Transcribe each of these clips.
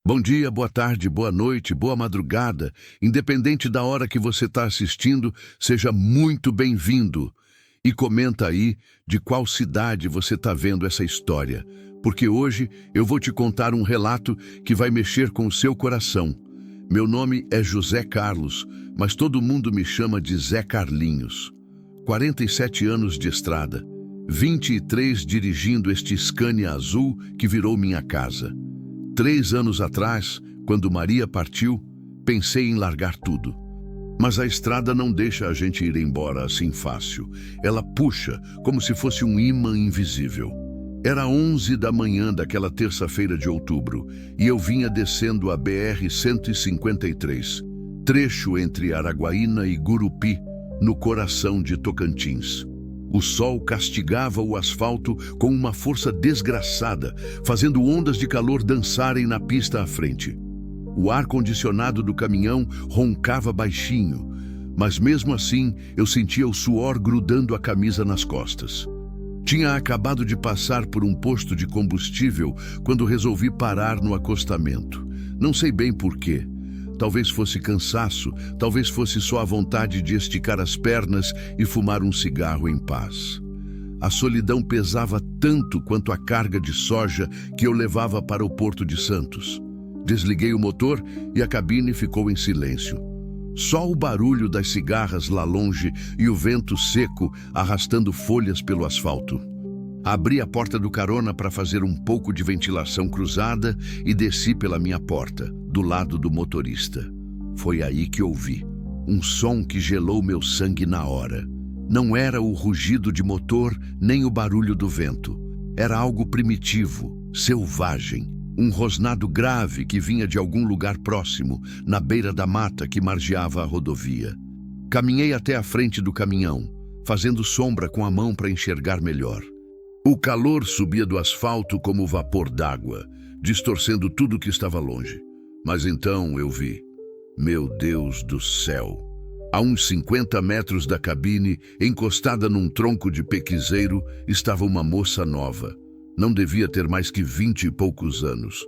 Bom dia, boa tarde, boa noite, boa madrugada. Independente da hora que você está assistindo, seja muito bem-vindo. E comenta aí de qual cidade você está vendo essa história, porque hoje eu vou te contar um relato que vai mexer com o seu coração. Meu nome é José Carlos, mas todo mundo me chama de Zé Carlinhos. 47 anos de estrada, 23 dirigindo este Scania azul que virou minha casa. 3 anos atrás, quando Maria partiu, pensei em largar tudo. Mas a estrada não deixa a gente ir embora assim fácil. Ela puxa, como se fosse um imã invisível. Era 11 da manhã daquela terça-feira de outubro, e eu vinha descendo a BR-153, trecho entre Araguaína e Gurupi, no coração de Tocantins. O sol castigava o asfalto com uma força desgraçada, fazendo ondas de calor dançarem na pista à frente. O ar-condicionado do caminhão roncava baixinho, mas mesmo assim eu sentia o suor grudando a camisa nas costas. Tinha acabado de passar por um posto de combustível quando resolvi parar no acostamento. Não sei bem porquê. Talvez fosse cansaço, talvez fosse só a vontade de esticar as pernas e fumar um cigarro em paz. A solidão pesava tanto quanto a carga de soja que eu levava para o Porto de Santos. Desliguei o motor e a cabine ficou em silêncio. Só o barulho das cigarras lá longe e o vento seco arrastando folhas pelo asfalto. Abri a porta do carona para fazer um pouco de ventilação cruzada e desci pela minha porta, do lado do motorista. Foi aí que ouvi um som que gelou meu sangue na hora. Não era o rugido de motor nem o barulho do vento. Era algo primitivo, selvagem. Um rosnado grave que vinha de algum lugar próximo, na beira da mata que margeava a rodovia. Caminhei até a frente do caminhão, fazendo sombra com a mão para enxergar melhor. O calor subia do asfalto como vapor d'água, distorcendo tudo que estava longe. Mas então eu vi. Meu Deus do céu! A uns 50 metros da cabine, encostada num tronco de pequizeiro, estava uma moça nova. Não devia ter mais que 20 e poucos anos.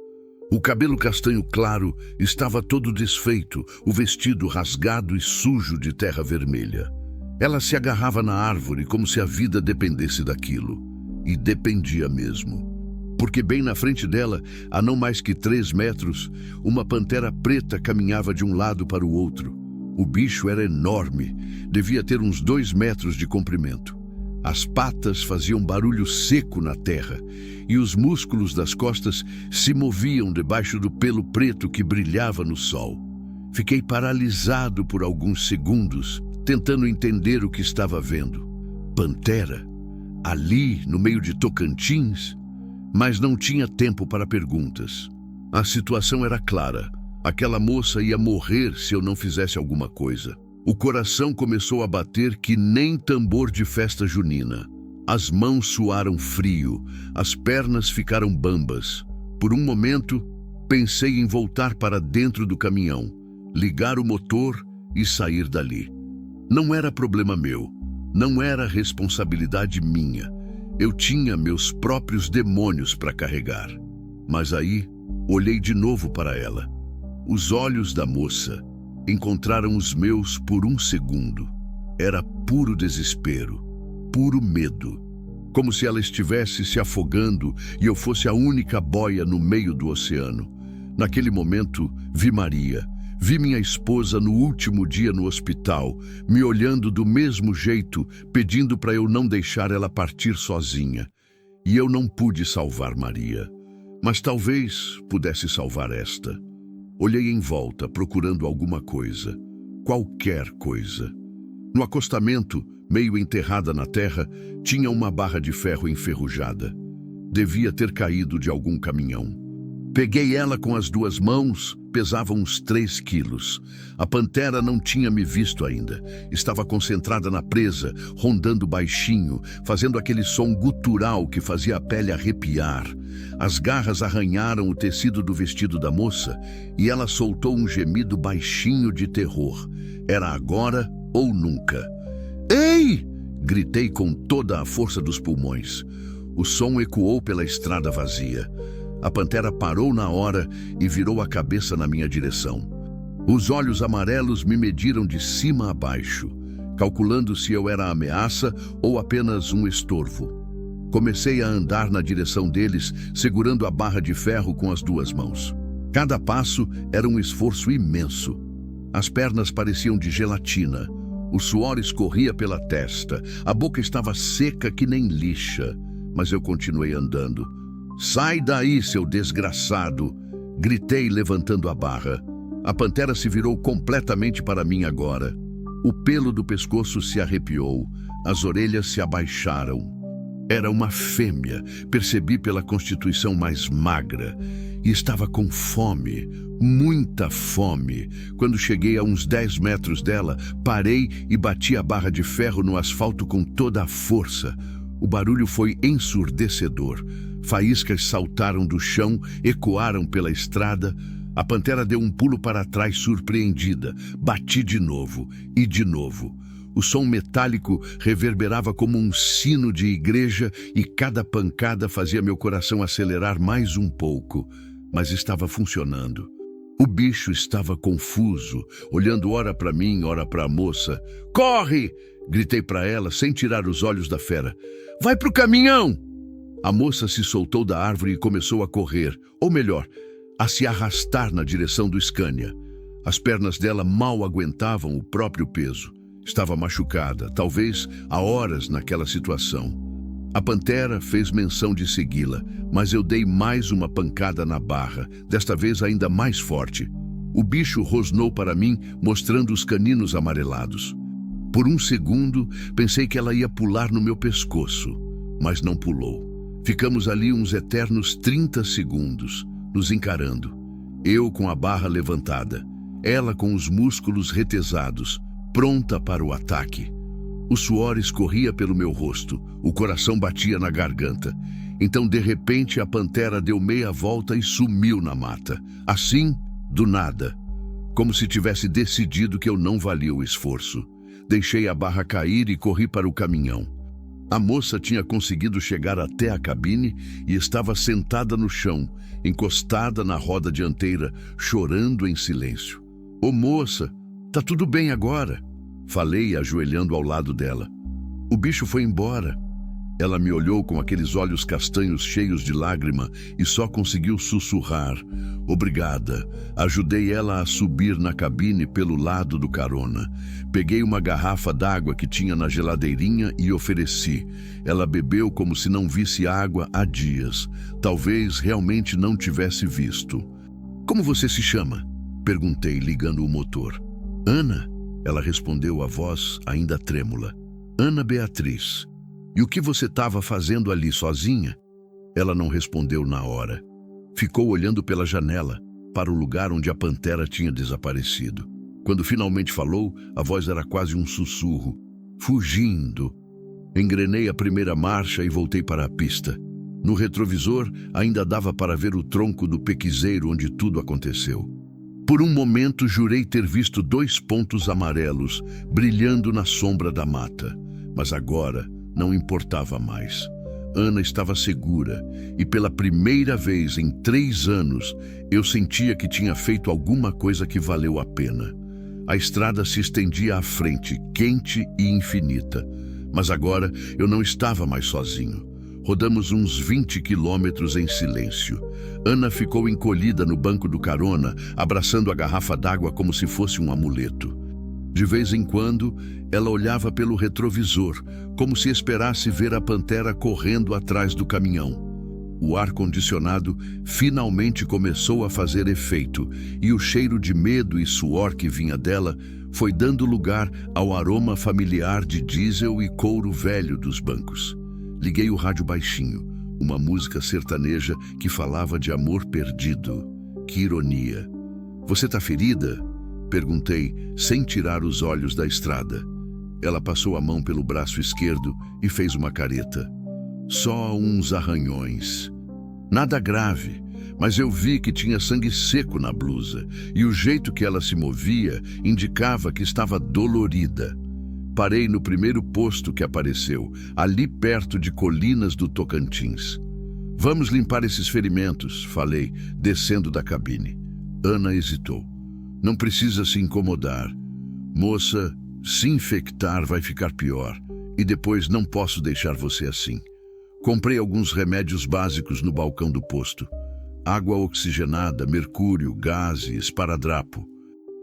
O cabelo castanho claro estava todo desfeito, o vestido rasgado e sujo de terra vermelha. Ela se agarrava na árvore como se a vida dependesse daquilo. E dependia mesmo. Porque bem na frente dela, a não mais que 3 metros, uma pantera preta caminhava de um lado para o outro. O bicho era enorme, devia ter uns 2 metros de comprimento. As patas faziam barulho seco na terra e os músculos das costas se moviam debaixo do pelo preto que brilhava no sol. Fiquei paralisado por alguns segundos, tentando entender o que estava vendo. Pantera? Ali, no meio de Tocantins? Mas não tinha tempo para perguntas. A situação era clara. Aquela moça ia morrer se eu não fizesse alguma coisa. O coração começou a bater que nem tambor de festa junina. As mãos suaram frio, as pernas ficaram bambas. Por um momento, pensei em voltar para dentro do caminhão, ligar o motor e sair dali. Não era problema meu, não era responsabilidade minha. Eu tinha meus próprios demônios para carregar. Mas aí, olhei de novo para ela. Os olhos da moça encontraram os meus por um segundo. Era puro desespero, puro medo. Como se ela estivesse se afogando e eu fosse a única boia no meio do oceano. Naquele momento, vi Maria. Vi minha esposa no último dia no hospital, me olhando do mesmo jeito, pedindo para eu não deixar ela partir sozinha. E eu não pude salvar Maria. Mas talvez pudesse salvar esta. Olhei em volta, procurando alguma coisa. Qualquer coisa. No acostamento, meio enterrada na terra, tinha uma barra de ferro enferrujada. Devia ter caído de algum caminhão. Peguei ela com as 2 mãos, pesava uns 3 quilos. A pantera não tinha me visto ainda. Estava concentrada na presa, rondando baixinho, fazendo aquele som gutural que fazia a pele arrepiar. As garras arranharam o tecido do vestido da moça e ela soltou um gemido baixinho de terror. Era agora ou nunca. "Ei!" gritei com toda a força dos pulmões. O som ecoou pela estrada vazia. A pantera parou na hora e virou a cabeça na minha direção. Os olhos amarelos me mediram de cima a baixo, calculando se eu era ameaça ou apenas um estorvo. Comecei a andar na direção deles, segurando a barra de ferro com as duas mãos. Cada passo era um esforço imenso. As pernas pareciam de gelatina. O suor escorria pela testa. A boca estava seca que nem lixa. Mas eu continuei andando. "Sai daí, seu desgraçado!" Gritei, levantando a barra. A pantera se virou completamente para mim agora. O pelo do pescoço se arrepiou. As orelhas se abaixaram. Era uma fêmea, percebi pela constituição mais magra. E estava com fome, muita fome. Quando cheguei a uns 10 metros dela, parei e bati a barra de ferro no asfalto com toda a força. O barulho foi ensurdecedor. Faíscas saltaram do chão, ecoaram pela estrada. A pantera deu um pulo para trás surpreendida. Bati de novo e de novo. O som metálico reverberava como um sino de igreja e cada pancada fazia meu coração acelerar mais um pouco. Mas estava funcionando. O bicho estava confuso, olhando ora para mim, ora para a moça. "Corre!" gritei para ela, sem tirar os olhos da fera. "Vai pro caminhão!" A moça se soltou da árvore e começou a correr, ou melhor, a se arrastar na direção do Scania. As pernas dela mal aguentavam o próprio peso. Estava machucada, talvez há horas naquela situação. A pantera fez menção de segui-la, mas eu dei mais uma pancada na barra, desta vez ainda mais forte. O bicho rosnou para mim, mostrando os caninos amarelados. Por um segundo, pensei que ela ia pular no meu pescoço, mas não pulou. Ficamos ali uns eternos 30 segundos, nos encarando. Eu com a barra levantada, ela com os músculos retesados, pronta para o ataque. O suor escorria pelo meu rosto, o coração batia na garganta. Então, de repente, a pantera deu meia volta e sumiu na mata. Assim, do nada, como se tivesse decidido que eu não valia o esforço. Deixei a barra cair e corri para o caminhão. A moça tinha conseguido chegar até a cabine e estava sentada no chão, encostada na roda dianteira, chorando em silêncio. "Ô moça, tá tudo bem agora?" falei, ajoelhando ao lado dela. "O bicho foi embora." Ela me olhou com aqueles olhos castanhos cheios de lágrima e só conseguiu sussurrar: "Obrigada." Ajudei ela a subir na cabine pelo lado do carona. Peguei uma garrafa d'água que tinha na geladeirinha e ofereci. Ela bebeu como se não visse água há dias. Talvez realmente não tivesse visto. "Como você se chama?" perguntei, ligando o motor. "Ana." Ela respondeu, a voz ainda trêmula. "Ana Beatriz. E o que você estava fazendo ali sozinha?" Ela não respondeu na hora. Ficou olhando pela janela, para o lugar onde a pantera tinha desaparecido. Quando finalmente falou, a voz era quase um sussurro. "Fugindo." Engrenei a primeira marcha e voltei para a pista. No retrovisor, ainda dava para ver o tronco do pequizeiro onde tudo aconteceu. Por um momento, jurei ter visto 2 pontos amarelos brilhando na sombra da mata. Mas agora não importava mais. Ana estava segura e pela primeira vez em 3 anos eu sentia que tinha feito alguma coisa que valeu a pena. A estrada se estendia à frente, quente e infinita. Mas agora eu não estava mais sozinho. Rodamos uns 20 quilômetros em silêncio. Ana ficou encolhida no banco do carona, abraçando a garrafa d'água como se fosse um amuleto. De vez em quando, ela olhava pelo retrovisor, como se esperasse ver a pantera correndo atrás do caminhão. O ar-condicionado finalmente começou a fazer efeito, e o cheiro de medo e suor que vinha dela foi dando lugar ao aroma familiar de diesel e couro velho dos bancos. Liguei o rádio baixinho, uma música sertaneja que falava de amor perdido. Que ironia! "Você tá ferida?" perguntei, sem tirar os olhos da estrada. Ela passou a mão pelo braço esquerdo e fez uma careta. "Só uns arranhões." Nada grave, mas eu vi que tinha sangue seco na blusa e o jeito que ela se movia indicava que estava dolorida. Parei no primeiro posto que apareceu, ali perto de Colinas do Tocantins. Vamos limpar esses ferimentos, falei, descendo da cabine. Ana hesitou. Não precisa se incomodar. Moça, se infectar vai ficar pior. E depois não posso deixar você assim. Comprei alguns remédios básicos no balcão do posto. Água oxigenada, mercúrio, gás e esparadrapo.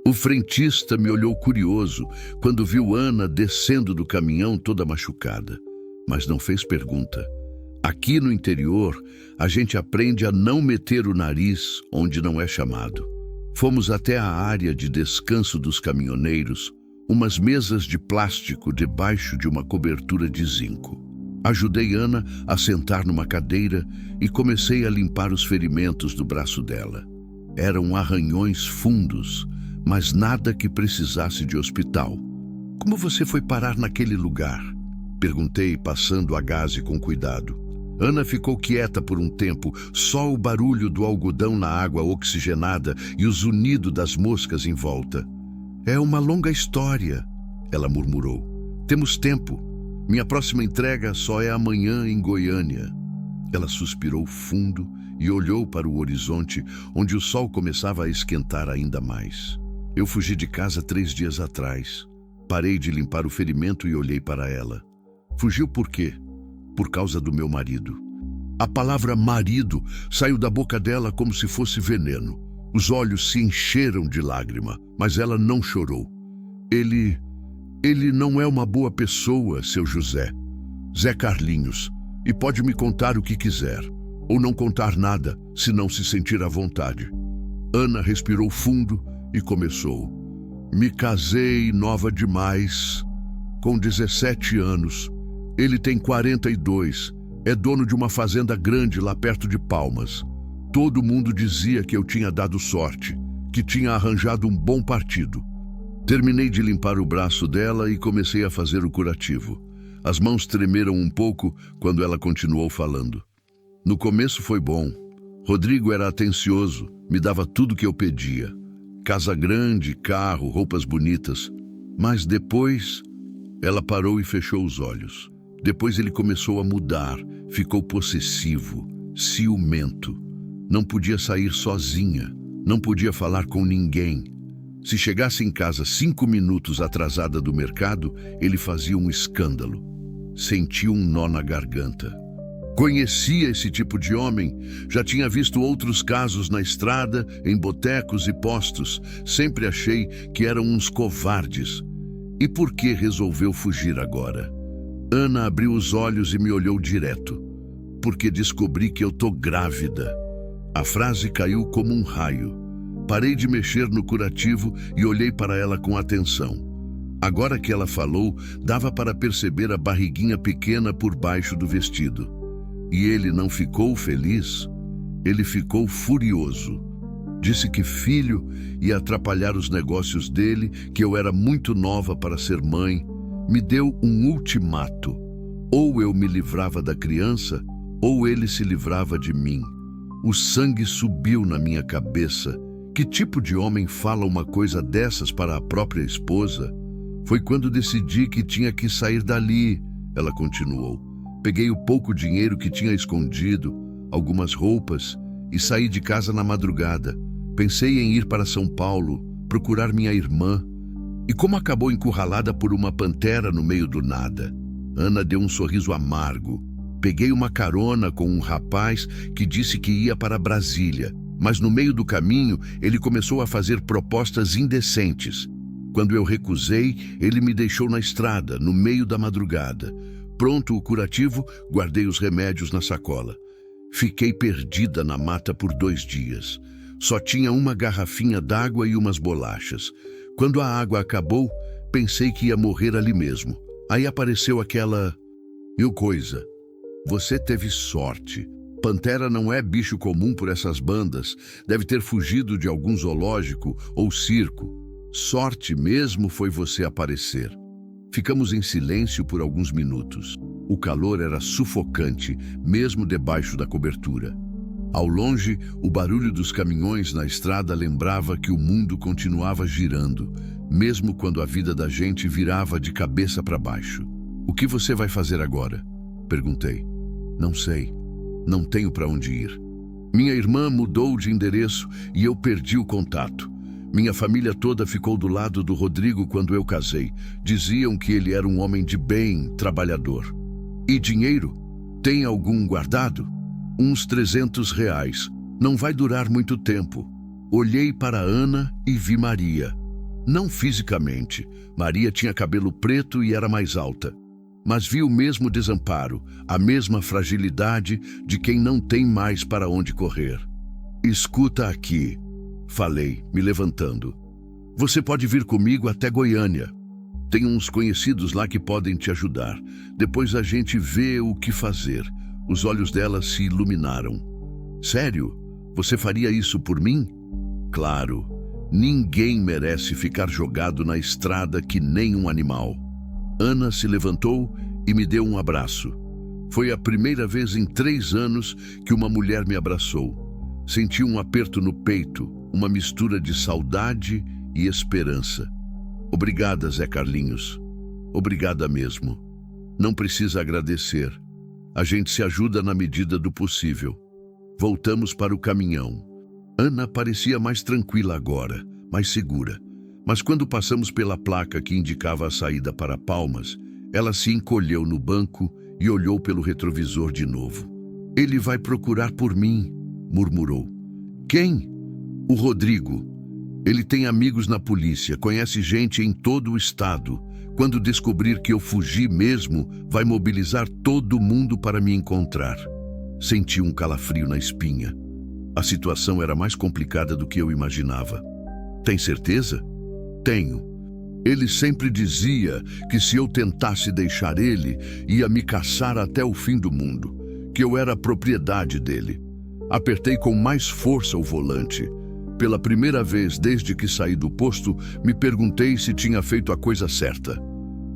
O frentista me olhou curioso quando viu Ana descendo do caminhão toda machucada, mas não fez pergunta. Aqui no interior, a gente aprende a não meter o nariz onde não é chamado. Fomos até a área de descanso dos caminhoneiros, umas mesas de plástico debaixo de uma cobertura de zinco. Ajudei Ana a sentar numa cadeira e comecei a limpar os ferimentos do braço dela. Eram arranhões fundos, mas nada que precisasse de hospital. Como você foi parar naquele lugar? Perguntei, passando a gaze com cuidado. Ana ficou quieta por um tempo, só o barulho do algodão na água oxigenada e o zunido das moscas em volta. É uma longa história, ela murmurou. Temos tempo. Minha próxima entrega só é amanhã em Goiânia. Ela suspirou fundo e olhou para o horizonte, onde o sol começava a esquentar ainda mais. Eu fugi de casa 3 dias atrás. Parei de limpar o ferimento e olhei para ela. Fugiu por quê? Por causa do meu marido. A palavra marido saiu da boca dela como se fosse veneno. Os olhos se encheram de lágrima, mas ela não chorou. Ele não é uma boa pessoa, seu José. Zé Carlinhos. E pode me contar o que quiser. Ou não contar nada, se não se sentir à vontade. Ana respirou fundo e começou. Me casei nova demais, com 17 anos. Ele tem 42, é dono de uma fazenda grande lá perto de Palmas. Todo mundo dizia que eu tinha dado sorte, que tinha arranjado um bom partido. Terminei de limpar o braço dela e comecei a fazer o curativo. As mãos tremeram um pouco quando ela continuou falando. No começo foi bom. Rodrigo era atencioso, me dava tudo que eu pedia. Casa grande, carro, roupas bonitas. Mas depois, ela parou e fechou os olhos. Depois ele começou a mudar, ficou possessivo, ciumento. Não podia sair sozinha, não podia falar com ninguém. Se chegasse em casa 5 minutos atrasada do mercado, ele fazia um escândalo. Sentia um nó na garganta. Conhecia esse tipo de homem, já tinha visto outros casos na estrada, em botecos e postos. Sempre achei que eram uns covardes. E por que resolveu fugir agora? Ana abriu os olhos e me olhou direto. Porque descobri que eu tô grávida. A frase caiu como um raio. Parei de mexer no curativo e olhei para ela com atenção. Agora que ela falou, dava para perceber a barriguinha pequena por baixo do vestido. E ele não ficou feliz, ele ficou furioso. Disse que filho ia atrapalhar os negócios dele, que eu era muito nova para ser mãe. Me deu um ultimato. Ou eu me livrava da criança, ou ele se livrava de mim. O sangue subiu na minha cabeça. Que tipo de homem fala uma coisa dessas para a própria esposa? Foi quando decidi que tinha que sair dali, ela continuou. Peguei o pouco dinheiro que tinha escondido, algumas roupas, e saí de casa na madrugada. Pensei em ir para São Paulo, procurar minha irmã. E como acabou encurralada por uma pantera no meio do nada? Ana deu um sorriso amargo. Peguei uma carona com um rapaz que disse que ia para Brasília, mas no meio do caminho ele começou a fazer propostas indecentes. Quando eu recusei, ele me deixou na estrada, no meio da madrugada. Pronto o curativo, guardei os remédios na sacola. Fiquei perdida na mata por 2 dias. Só tinha uma garrafinha d'água e umas bolachas. Quando a água acabou, pensei que ia morrer ali mesmo. Aí apareceu aquela... Mil coisa. Você teve sorte. Pantera não é bicho comum por essas bandas. Deve ter fugido de algum zoológico ou circo. Sorte mesmo foi você aparecer. Ficamos em silêncio por alguns minutos. O calor era sufocante, mesmo debaixo da cobertura. Ao longe, o barulho dos caminhões na estrada lembrava que o mundo continuava girando, mesmo quando a vida da gente virava de cabeça para baixo. O que você vai fazer agora? Perguntei. Não sei. Não tenho para onde ir. Minha irmã mudou de endereço e eu perdi o contato. Minha família toda ficou do lado do Rodrigo quando eu casei. Diziam que ele era um homem de bem, trabalhador. E dinheiro? Tem algum guardado? Uns R$ 300. Não vai durar muito tempo. Olhei para Ana e vi Maria. Não fisicamente. Maria tinha cabelo preto e era mais alta. Mas vi o mesmo desamparo, a mesma fragilidade de quem não tem mais para onde correr. Escuta aqui, falei, me levantando. Você pode vir comigo até Goiânia. Tem uns conhecidos lá que podem te ajudar. Depois a gente vê o que fazer. Os olhos dela se iluminaram. Sério? Você faria isso por mim? Claro. Ninguém merece ficar jogado na estrada que nem um animal. Ana se levantou e me deu um abraço. Foi a primeira vez em 3 anos que uma mulher me abraçou. Senti um aperto no peito, uma mistura de saudade e esperança. Obrigada, Zé Carlinhos. Obrigada mesmo. Não precisa agradecer. A gente se ajuda na medida do possível. Voltamos para o caminhão. Ana parecia mais tranquila agora, mais segura. Mas quando passamos pela placa que indicava a saída para Palmas, ela se encolheu no banco e olhou pelo retrovisor de novo. Ele vai procurar por mim, murmurou. Quem? O Rodrigo. Ele tem amigos na polícia, conhece gente em todo o estado. Quando descobrir que eu fugi mesmo, vai mobilizar todo mundo para me encontrar. Senti um calafrio na espinha. A situação era mais complicada do que eu imaginava. Tem certeza? Tenho. Ele sempre dizia que se eu tentasse deixar ele, ia me caçar até o fim do mundo, que eu era propriedade dele. Apertei com mais força o volante. Pela primeira vez desde que saí do posto, me perguntei se tinha feito a coisa certa.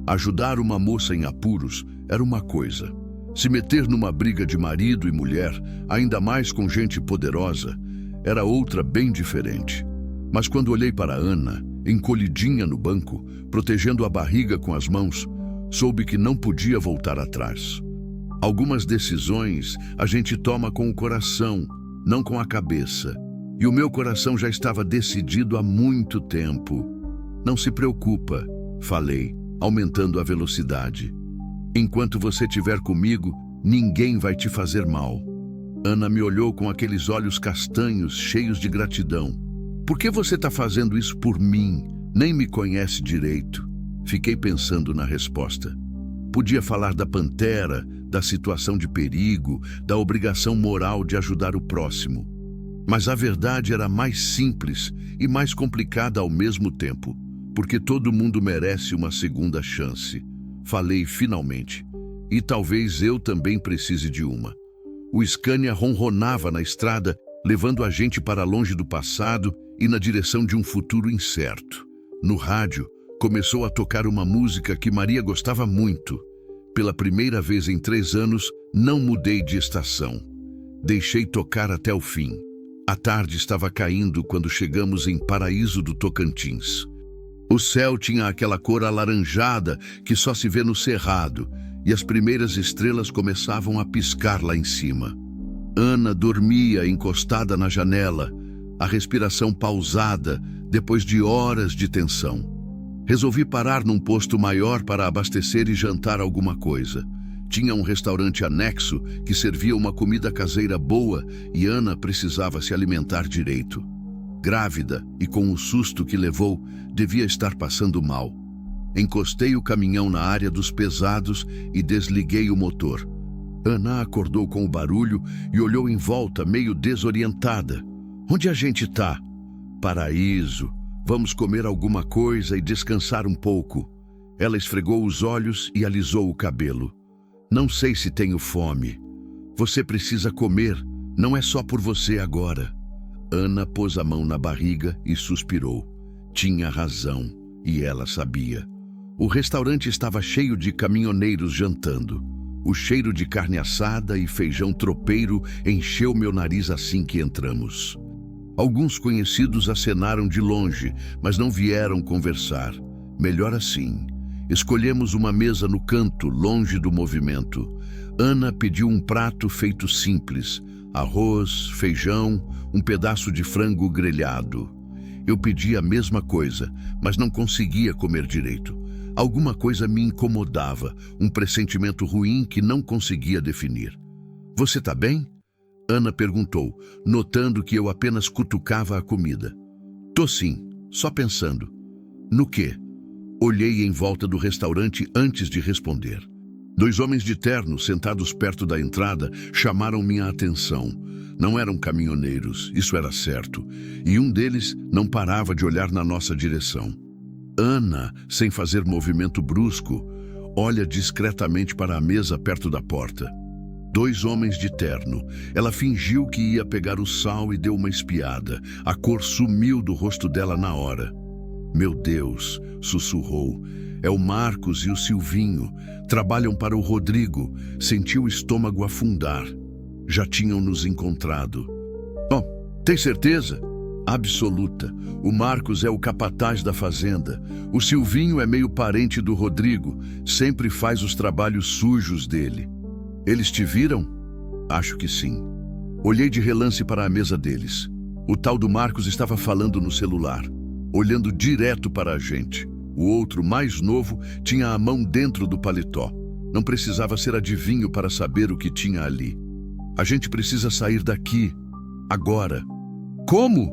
Ajudar uma moça em apuros era uma coisa. Se meter numa briga de marido e mulher, ainda mais com gente poderosa, era outra bem diferente. Mas quando olhei para Ana, encolhidinha no banco, protegendo a barriga com as mãos, soube que não podia voltar atrás. Algumas decisões a gente toma com o coração, não com a cabeça. E o meu coração já estava decidido há muito tempo. Não se preocupa, falei, aumentando a velocidade. Enquanto você estiver comigo, ninguém vai te fazer mal. Ana me olhou com aqueles olhos castanhos, cheios de gratidão. Por que você está fazendo isso por mim? Nem me conhece direito. Fiquei pensando na resposta. Podia falar da pantera, da situação de perigo, da obrigação moral de ajudar o próximo. Mas a verdade era mais simples e mais complicada ao mesmo tempo, porque todo mundo merece uma segunda chance. Falei finalmente. E talvez eu também precise de uma. O Scania ronronava na estrada, levando a gente para longe do passado e na direção de um futuro incerto. No rádio, começou a tocar uma música que Maria gostava muito. Pela primeira vez em 3 anos, não mudei de estação. Deixei tocar até o fim. A tarde estava caindo quando chegamos em Paraíso do Tocantins. O céu tinha aquela cor alaranjada que só se vê no cerrado, e as primeiras estrelas começavam a piscar lá em cima. Ana dormia encostada na janela, a respiração pausada depois de horas de tensão. Resolvi parar num posto maior para abastecer e jantar alguma coisa. Tinha um restaurante anexo que servia uma comida caseira boa e Ana precisava se alimentar direito. Grávida e com o susto que levou, devia estar passando mal. Encostei o caminhão na área dos pesados e desliguei o motor. Ana acordou com o barulho e olhou em volta, meio desorientada. Onde a gente tá? Paraíso. Vamos comer alguma coisa e descansar um pouco. Ela esfregou os olhos e alisou o cabelo. Não sei se tenho fome. Você precisa comer, não é só por você agora. Ana pôs a mão na barriga e suspirou. Tinha razão, e ela sabia. O restaurante estava cheio de caminhoneiros jantando. O cheiro de carne assada e feijão tropeiro encheu meu nariz assim que entramos. Alguns conhecidos acenaram de longe, mas não vieram conversar. Melhor assim. Escolhemos uma mesa no canto, longe do movimento. Ana pediu um prato feito simples: arroz, feijão, um pedaço de frango grelhado. Eu pedi a mesma coisa, mas não conseguia comer direito. Alguma coisa me incomodava, um pressentimento ruim que não conseguia definir. Você tá bem? Ana perguntou, notando que eu apenas cutucava a comida. Tô sim, só pensando. No quê? Olhei em volta do restaurante antes de responder. 2 homens de terno, sentados perto da entrada, chamaram minha atenção. Não eram caminhoneiros, isso era certo, e um deles não parava de olhar na nossa direção. Ana, sem fazer movimento brusco, olha discretamente para a mesa perto da porta. 2 homens de terno. Ela fingiu que ia pegar o sal e deu uma espiada. A cor sumiu do rosto dela na hora. Meu Deus, sussurrou. É o Marcos e o Silvinho. Trabalham para o Rodrigo. Senti o estômago afundar. Já tinham nos encontrado. Oh, tem certeza? Absoluta. O Marcos é o capataz da fazenda. O Silvinho é meio parente do Rodrigo. Sempre faz os trabalhos sujos dele. Eles te viram? Acho que sim. Olhei de relance para a mesa deles. O tal do Marcos estava falando no celular, olhando direto para a gente. O outro, mais novo, tinha a mão dentro do paletó. Não precisava ser adivinho para saber o que tinha ali. A gente precisa sair daqui, agora. Como?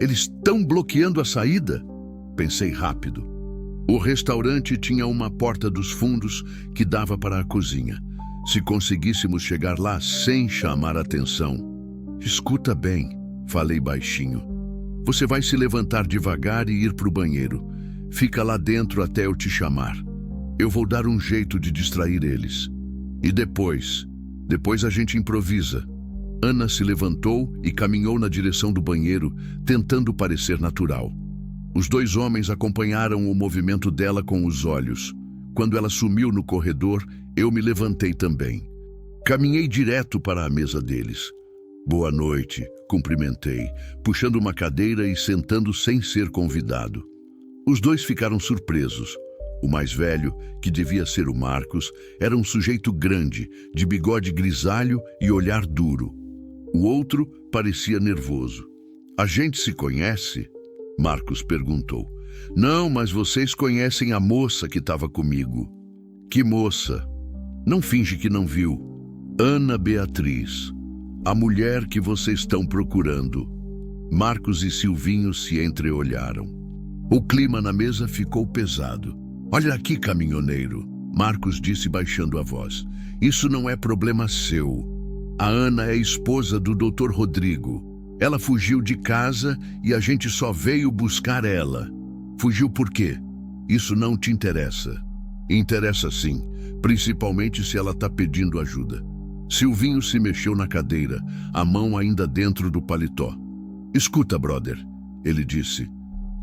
Eles estão bloqueando a saída? Pensei rápido. O restaurante tinha uma porta dos fundos que dava para a cozinha. Se conseguíssemos chegar lá sem chamar atenção. Escuta bem, falei baixinho. Você vai se levantar devagar e ir para o banheiro. Fica lá dentro até eu te chamar. Eu vou dar um jeito de distrair eles. E depois a gente improvisa. Ana se levantou e caminhou na direção do banheiro, tentando parecer natural. Os 2 homens acompanharam o movimento dela com os olhos. Quando ela sumiu no corredor, eu me levantei também. Caminhei direto para a mesa deles. Boa noite, cumprimentei, puxando uma cadeira e sentando sem ser convidado. Os 2 ficaram surpresos. O mais velho, que devia ser o Marcos, era um sujeito grande, de bigode grisalho e olhar duro. O outro parecia nervoso. A gente se conhece? Marcos perguntou. Não, mas vocês conhecem a moça que estava comigo. Que moça? Não finge que não viu. Ana Beatriz, a mulher que vocês estão procurando. Marcos e Silvinho se entreolharam. O clima na mesa ficou pesado. Olha aqui, caminhoneiro, Marcos disse baixando a voz. Isso não é problema seu. A Ana é esposa do Dr. Rodrigo. Ela fugiu de casa e a gente só veio buscar ela. Fugiu por quê? Isso não te interessa. Interessa sim, principalmente se ela está pedindo ajuda. Silvinho se mexeu na cadeira, a mão ainda dentro do paletó. Escuta, brother, ele disse.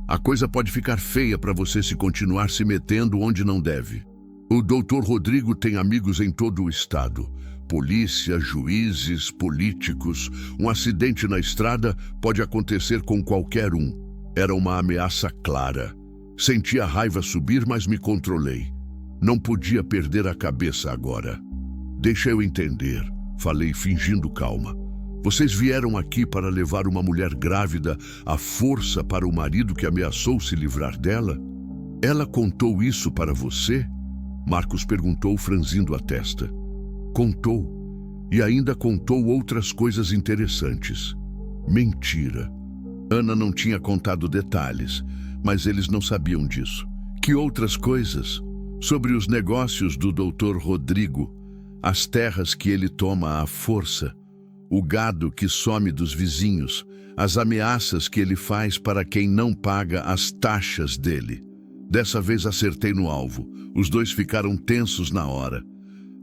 A coisa pode ficar feia para você se continuar se metendo onde não deve. O Dr. Rodrigo tem amigos em todo o estado. Polícia, juízes, políticos. Um acidente na estrada pode acontecer com qualquer um. Era uma ameaça clara. Senti a raiva subir, mas me controlei. Não podia perder a cabeça agora. Deixa eu entender, falei fingindo calma. Vocês vieram aqui para levar uma mulher grávida à força para o marido que ameaçou se livrar dela? Ela contou isso para você? Marcos perguntou, franzindo a testa. Contou. E ainda contou outras coisas interessantes. Mentira. Ana não tinha contado detalhes, mas eles não sabiam disso. Que outras coisas? Sobre os negócios do Dr. Rodrigo, as terras que ele toma à força, o gado que some dos vizinhos, as ameaças que ele faz para quem não paga as taxas dele. Dessa vez acertei no alvo. Os 2 ficaram tensos na hora.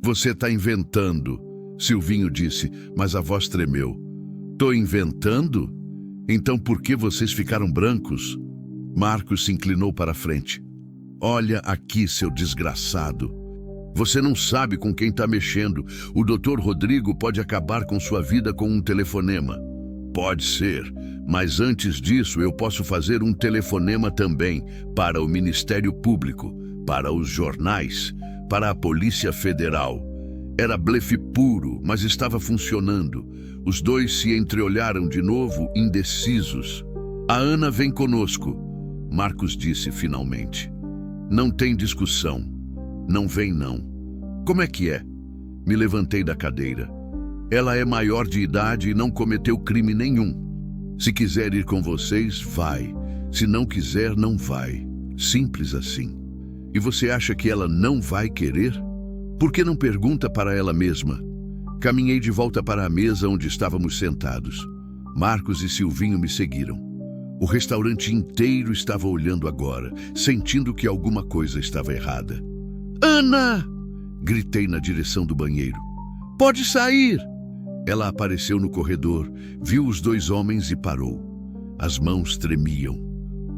Você está inventando, Silvinho disse, mas a voz tremeu. Tô inventando? Então por que vocês ficaram brancos? Marcos se inclinou para a frente. Olha aqui, seu desgraçado. Você não sabe com quem está mexendo. O Dr. Rodrigo pode acabar com sua vida com um telefonema. Pode ser, mas antes disso eu posso fazer um telefonema também para o Ministério Público. Para os jornais, para a Polícia Federal. Era blefe puro, mas estava funcionando. Os dois se entreolharam de novo, indecisos. A Ana vem conosco, Marcos disse finalmente. Não tem discussão. Não vem, não. Como é que é? Me levantei da cadeira. Ela é maior de idade e não cometeu crime nenhum. Se quiser ir com vocês, vai. Se não quiser, não vai. Simples assim. E você acha que ela não vai querer? Por que não pergunta para ela mesma? Caminhei de volta para a mesa onde estávamos sentados. Marcos e Silvinho me seguiram. O restaurante inteiro estava olhando agora, sentindo que alguma coisa estava errada. Ana! Gritei na direção do banheiro. Pode sair! Ela apareceu no corredor, viu os dois homens e parou. As mãos tremiam.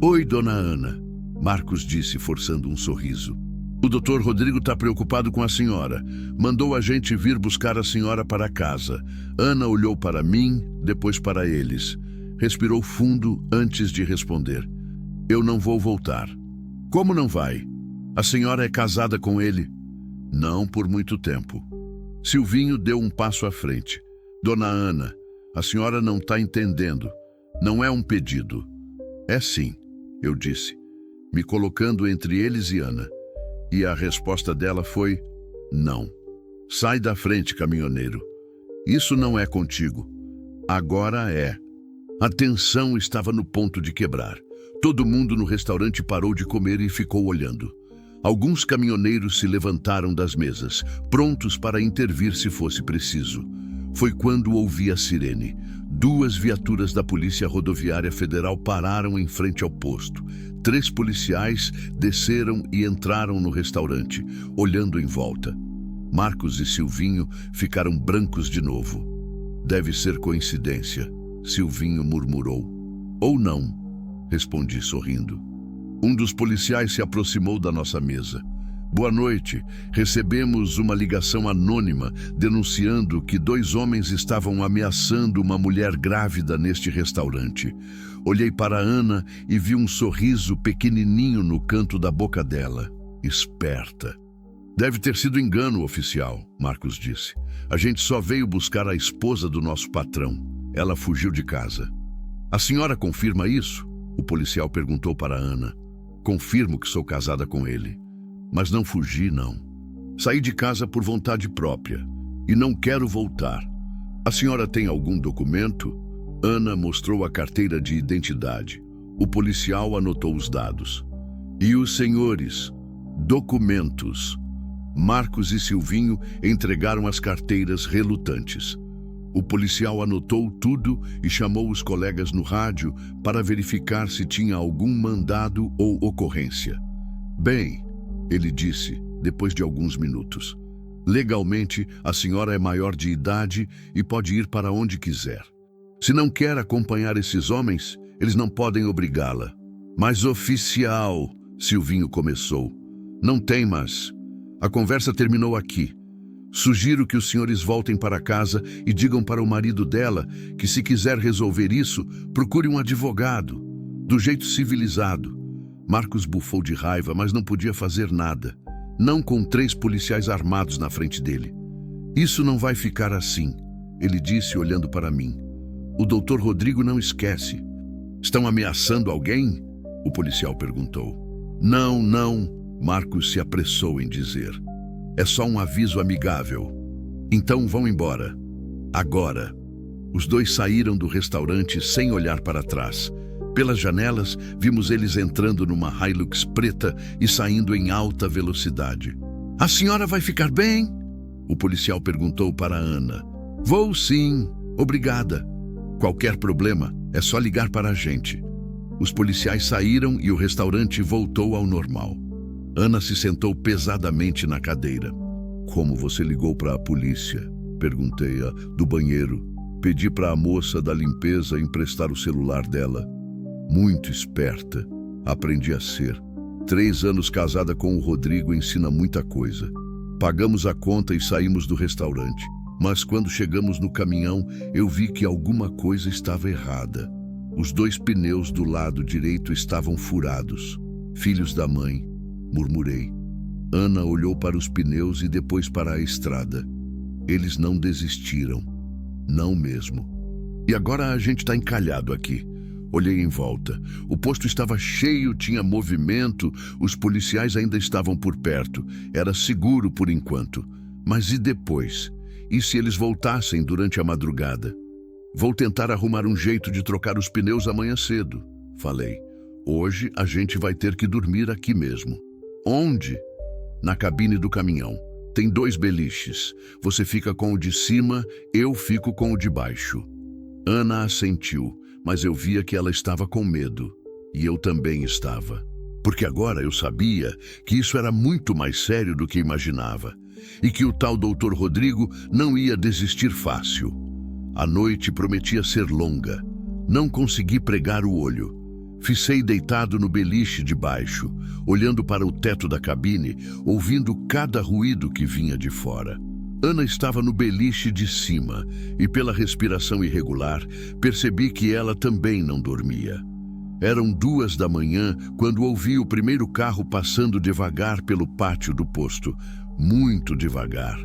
Oi, dona Ana, Marcos disse, forçando um sorriso. O Dr. Rodrigo está preocupado com a senhora. Mandou a gente vir buscar a senhora para casa. Ana olhou para mim, depois para eles. Respirou fundo antes de responder. Eu não vou voltar. Como não vai? A senhora é casada com ele? Não por muito tempo. Silvinho deu um passo à frente. Dona Ana, a senhora não está entendendo. Não é um pedido. É sim, eu disse, me colocando entre eles e Ana. E a resposta dela foi, não. Sai da frente, caminhoneiro. Isso não é contigo. Agora é. A tensão estava no ponto de quebrar. Todo mundo no restaurante parou de comer e ficou olhando. Alguns caminhoneiros se levantaram das mesas, prontos para intervir se fosse preciso. Foi quando ouvi a sirene. 2 viaturas da Polícia Rodoviária Federal pararam em frente ao posto. 3 policiais desceram e entraram no restaurante, olhando em volta. Marcos e Silvinho ficaram brancos de novo. Deve ser coincidência, Silvinho murmurou. Ou não, respondi sorrindo. Um dos policiais se aproximou da nossa mesa. Boa noite. Recebemos uma ligação anônima denunciando que 2 homens estavam ameaçando uma mulher grávida neste restaurante. Olhei para Ana e vi um sorriso pequenininho no canto da boca dela. Esperta. Deve ter sido engano, oficial, Marcos disse. A gente só veio buscar a esposa do nosso patrão. Ela fugiu de casa. A senhora confirma isso? O policial perguntou para Ana. Confirmo que sou casada com ele. Mas não fugi, não. Saí de casa por vontade própria e não quero voltar. A senhora tem algum documento? Ana mostrou a carteira de identidade. O policial anotou os dados. E os senhores? Documentos. Marcos e Silvinho entregaram as carteiras relutantes. O policial anotou tudo e chamou os colegas no rádio para verificar se tinha algum mandado ou ocorrência. Bem, ele disse, depois de alguns minutos. Legalmente, a senhora é maior de idade e pode ir para onde quiser. Se não quer acompanhar esses homens, eles não podem obrigá-la. Mas oficial, Silvinho começou. Não tem mais. A conversa terminou aqui. Sugiro que os senhores voltem para casa e digam para o marido dela que, se quiser resolver isso, procure um advogado, do jeito civilizado. Marcos bufou de raiva, mas não podia fazer nada. Não com 3 policiais armados na frente dele. Isso não vai ficar assim, ele disse olhando para mim. O Dr. Rodrigo não esquece. Estão ameaçando alguém? O policial perguntou. Não, não, Marcos se apressou em dizer. É só um aviso amigável. Então vão embora. Agora. Os 2 saíram do restaurante sem olhar para trás. Pelas janelas, vimos eles entrando numa Hilux preta e saindo em alta velocidade. A senhora vai ficar bem? O policial perguntou para Ana. Vou sim, obrigada. Qualquer problema, é só ligar para a gente. Os policiais saíram e o restaurante voltou ao normal. Ana se sentou pesadamente na cadeira. Como você ligou para a polícia? Perguntei-a do banheiro. Pedi para a moça da limpeza emprestar o celular dela. Muito esperta. Aprendi a ser. 3 anos casada com o Rodrigo ensina muita coisa. Pagamos a conta e saímos do restaurante. Mas quando chegamos no caminhão, eu vi que alguma coisa estava errada. Os 2 pneus do lado direito estavam furados. Filhos da mãe. murmurei. Ana olhou para os pneus e depois para a estrada. Eles não desistiram. Não mesmo. E agora a gente está encalhado aqui. Olhei em volta. O posto estava cheio, tinha movimento, os policiais ainda estavam por perto. Era seguro por enquanto. Mas e depois? E se eles voltassem durante a madrugada? Vou tentar arrumar um jeito de trocar os pneus amanhã cedo, falei. Hoje a gente vai ter que dormir aqui mesmo. Onde? Na cabine do caminhão. Tem 2 beliches. Você fica com o de cima, eu fico com o de baixo. Ana assentiu, mas eu via que ela estava com medo. E eu também estava. Porque agora eu sabia que isso era muito mais sério do que imaginava. E que o tal Dr. Rodrigo não ia desistir fácil. A noite prometia ser longa. Não consegui pregar o olho. Ficei deitado no beliche de baixo, olhando para o teto da cabine, ouvindo cada ruído que vinha de fora. Ana estava no beliche de cima e, pela respiração irregular, percebi que ela também não dormia. Eram 2 da manhã quando ouvi o primeiro carro passando devagar pelo pátio do posto, muito devagar,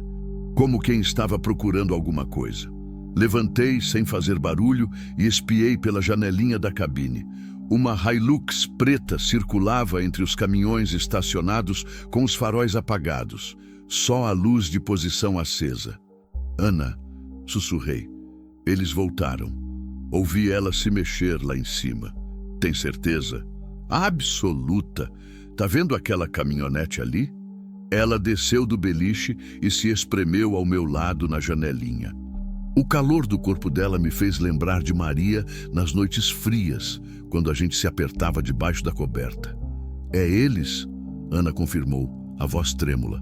como quem estava procurando alguma coisa. Levantei sem fazer barulho e espiei pela janelinha da cabine. Uma Hilux preta circulava entre os caminhões estacionados com os faróis apagados, só a luz de posição acesa. Ana, sussurrei. Eles voltaram. Ouvi ela se mexer lá em cima. Tem certeza? Absoluta. Tá vendo aquela caminhonete ali? Ela desceu do beliche e se espremeu ao meu lado na janelinha. O calor do corpo dela me fez lembrar de Maria nas noites frias, quando a gente se apertava debaixo da coberta. É eles? Ana confirmou, a voz trêmula.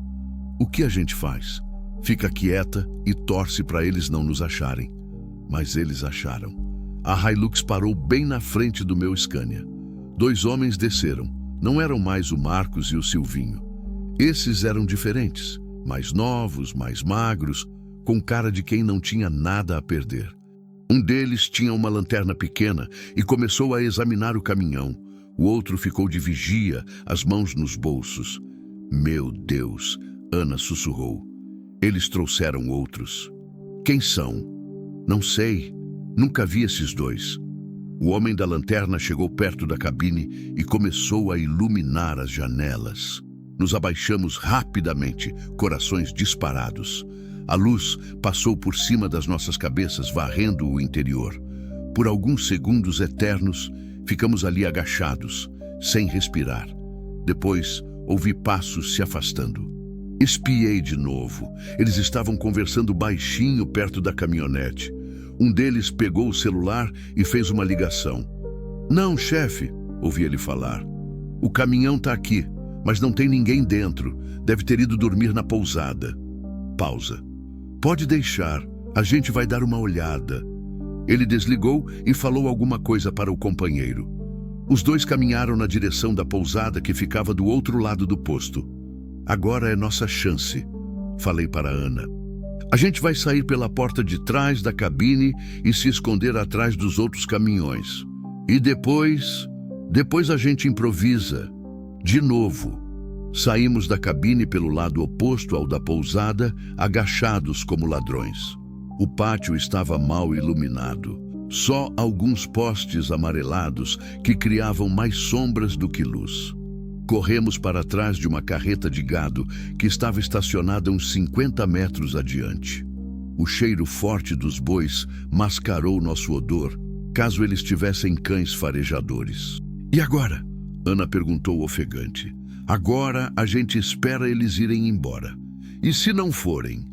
O que a gente faz? Fica quieta e torce para eles não nos acharem. Mas eles acharam. A Hilux parou bem na frente do meu Scania. 2 homens desceram. Não eram mais o Marcos e o Silvinho. Esses eram diferentes, mais novos, mais magros, com cara de quem não tinha nada a perder. Um deles tinha uma lanterna pequena e começou a examinar o caminhão. O outro ficou de vigia, as mãos nos bolsos. Meu Deus, Ana sussurrou. Eles trouxeram outros. Quem são? Não sei. Nunca vi esses 2. O homem da lanterna chegou perto da cabine e começou a iluminar as janelas. Nos abaixamos rapidamente, corações disparados. A luz passou por cima das nossas cabeças, varrendo o interior. Por alguns segundos eternos, ficamos ali agachados, sem respirar. Depois, ouvi passos se afastando. Espiei de novo. Eles estavam conversando baixinho perto da caminhonete. Um deles pegou o celular e fez uma ligação. Não, chefe, ouvi ele falar. O caminhão está aqui, mas não tem ninguém dentro. Deve ter ido dormir na pousada. Pausa. Pode deixar, a gente vai dar uma olhada. Ele desligou e falou alguma coisa para o companheiro. Os 2 caminharam na direção da pousada que ficava do outro lado do posto. Agora é nossa chance, falei para Ana. A gente vai sair pela porta de trás da cabine e se esconder atrás dos outros caminhões. E depois a gente improvisa. De novo. Saímos da cabine pelo lado oposto ao da pousada, agachados como ladrões. O pátio estava mal iluminado. Só alguns postes amarelados que criavam mais sombras do que luz. Corremos para trás de uma carreta de gado que estava estacionada uns 50 metros adiante. O cheiro forte dos bois mascarou nosso odor, caso eles tivessem cães farejadores. E agora? Ana perguntou ofegante. Agora a gente espera eles irem embora. E se não forem?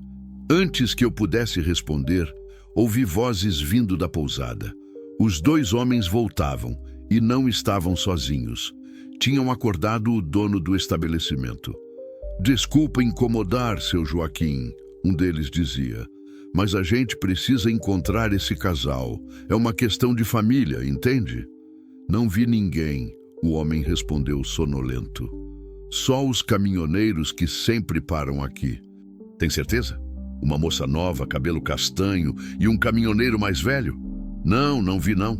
Antes que eu pudesse responder, ouvi vozes vindo da pousada. Os 2 homens voltavam e não estavam sozinhos. Tinham acordado o dono do estabelecimento. Desculpa incomodar, seu Joaquim, um deles dizia. Mas a gente precisa encontrar esse casal. É uma questão de família, entende? Não vi ninguém, o homem respondeu sonolento. Só os caminhoneiros que sempre param aqui. Tem certeza? Uma moça nova, cabelo castanho e um caminhoneiro mais velho? Não vi não.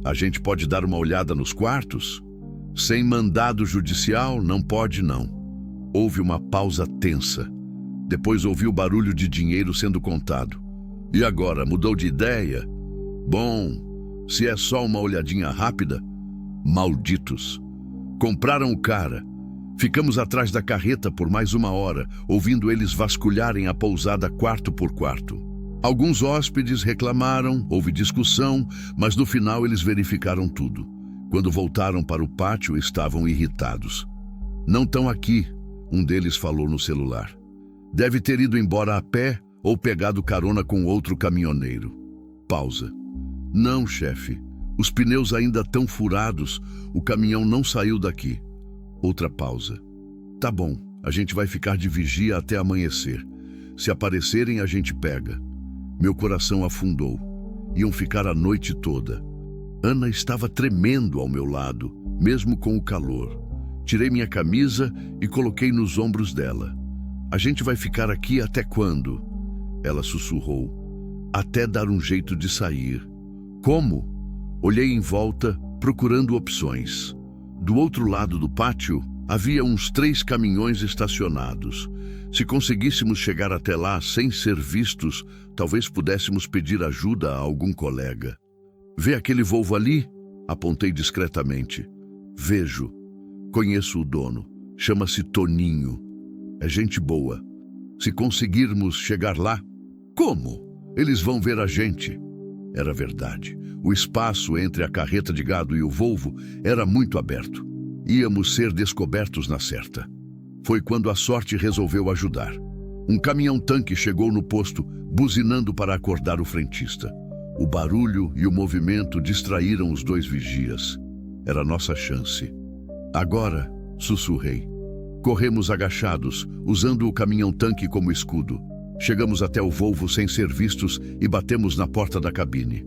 A gente pode dar uma olhada nos quartos? Sem mandado judicial, não pode não. Houve uma pausa tensa. Depois ouvi o barulho de dinheiro sendo contado. E agora, mudou de ideia? Bom, se é só uma olhadinha rápida, malditos. Compraram o cara. Ficamos atrás da carreta por mais 1 hora, ouvindo eles vasculharem a pousada quarto por quarto. Alguns hóspedes reclamaram, houve discussão, mas no final eles verificaram tudo. Quando voltaram para o pátio, estavam irritados. Não estão aqui, um deles falou no celular. Deve ter ido embora a pé ou pegado carona com outro caminhoneiro. Pausa. Não, chefe. Os pneus ainda estão furados. O caminhão não saiu daqui. Outra pausa. Tá bom, a gente vai ficar de vigia até amanhecer. Se aparecerem, a gente pega. Meu coração afundou. Iam ficar a noite toda. Ana estava tremendo ao meu lado, mesmo com o calor. Tirei minha camisa e coloquei nos ombros dela. A gente vai ficar aqui até quando? Ela sussurrou. Até dar um jeito de sair. Como? Olhei em volta, procurando opções. Do outro lado do pátio, havia uns 3 caminhões estacionados. Se conseguíssemos chegar até lá sem ser vistos, talvez pudéssemos pedir ajuda a algum colega. Vê aquele Volvo ali? Apontei discretamente. Vejo. Conheço o dono. Chama-se Toninho. É gente boa. Se conseguirmos chegar lá... Como? Eles vão ver a gente. Era verdade. O espaço entre a carreta de gado e o Volvo era muito aberto. Íamos ser descobertos na certa. Foi quando a sorte resolveu ajudar. Um caminhão-tanque chegou no posto, buzinando para acordar o frentista. O barulho e o movimento distraíram os 2 vigias. Era nossa chance. Agora, sussurrei. Corremos agachados, usando o caminhão-tanque como escudo. Chegamos até o Volvo sem ser vistos e batemos na porta da cabine.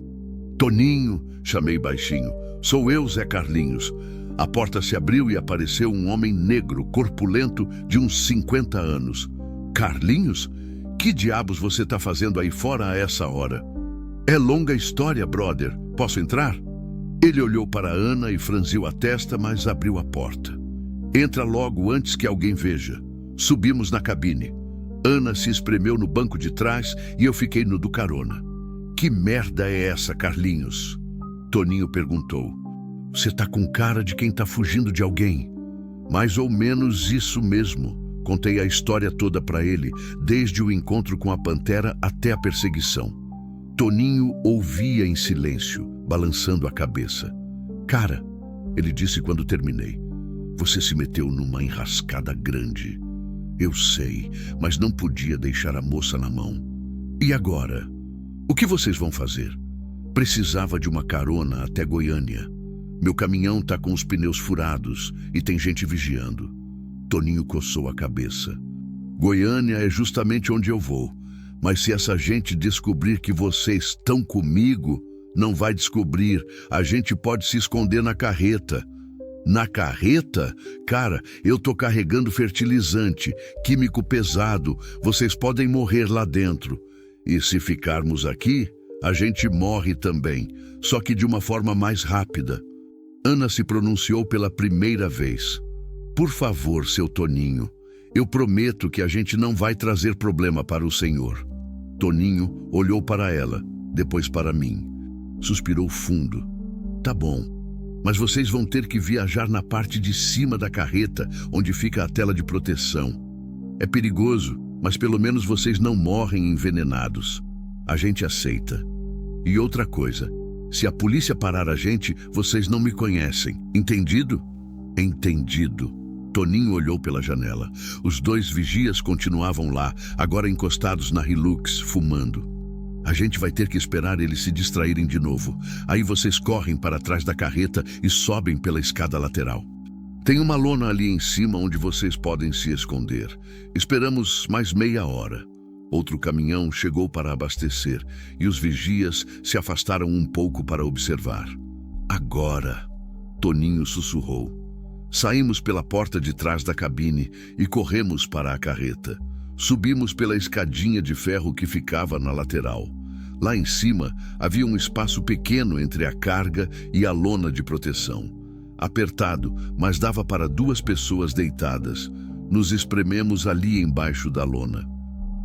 Toninho, chamei baixinho. Sou eu, Zé Carlinhos. A porta se abriu e apareceu um homem negro, corpulento, de uns 50 anos. Carlinhos? Que diabos você está fazendo aí fora a essa hora? É longa história, brother. Posso entrar? Ele olhou para Ana e franziu a testa, mas abriu a porta. Entra logo antes que alguém veja. Subimos na cabine. Ana se espremeu no banco de trás e eu fiquei no do carona. Que merda é essa, Carlinhos? Toninho perguntou. Você tá com cara de quem tá fugindo de alguém. Mais ou menos isso mesmo. Contei a história toda para ele, desde o encontro com a pantera até a perseguição. Toninho ouvia em silêncio, balançando a cabeça. Cara, ele disse quando terminei, você se meteu numa enrascada grande. Eu sei, mas não podia deixar a moça na mão. E agora? O que vocês vão fazer? Precisava de uma carona até Goiânia. Meu caminhão tá com os pneus furados e tem gente vigiando. Toninho coçou a cabeça. Goiânia é justamente onde eu vou. Mas se essa gente descobrir que vocês estão comigo, não vai descobrir. A gente pode se esconder na carreta. Na carreta? Cara, eu tô carregando fertilizante, químico pesado. Vocês podem morrer lá dentro. E se ficarmos aqui, a gente morre também, só que de uma forma mais rápida. Ana se pronunciou pela primeira vez. Por favor, seu Toninho, eu prometo que a gente não vai trazer problema para o senhor. Toninho olhou para ela, depois para mim. Suspirou fundo. Tá bom, mas vocês vão ter que viajar na parte de cima da carreta, onde fica a tela de proteção. É perigoso, mas pelo menos vocês não morrem envenenados. A gente aceita. E outra coisa, se a polícia parar a gente, vocês não me conhecem. Entendido? Entendido. Toninho olhou pela janela. Os 2 vigias continuavam lá, agora encostados na Hilux, fumando. A gente vai ter que esperar eles se distraírem de novo. Aí vocês correm para trás da carreta e sobem pela escada lateral. Tem uma lona ali em cima onde vocês podem se esconder. Esperamos mais meia hora. Outro caminhão chegou para abastecer e os vigias se afastaram um pouco para observar. Agora, Toninho sussurrou. Saímos pela porta de trás da cabine e corremos para a carreta. Subimos pela escadinha de ferro que ficava na lateral. Lá em cima havia um espaço pequeno entre a carga e a lona de proteção. Apertado, mas dava para 2 pessoas deitadas. Nos esprememos ali embaixo da lona.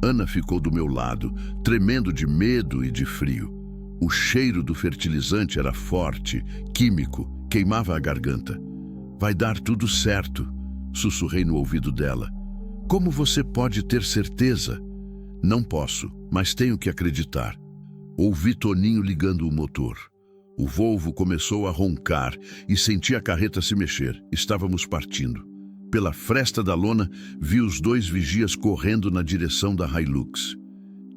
Ana ficou do meu lado, tremendo de medo e de frio. O cheiro do fertilizante era forte, químico, queimava a garganta. Vai dar tudo certo, sussurrei no ouvido dela. Como você pode ter certeza? Não posso, mas tenho que acreditar. Ouvi Toninho ligando o motor. O Volvo começou a roncar e senti a carreta se mexer. Estávamos partindo. Pela fresta da lona, vi os dois vigias correndo na direção da Hilux.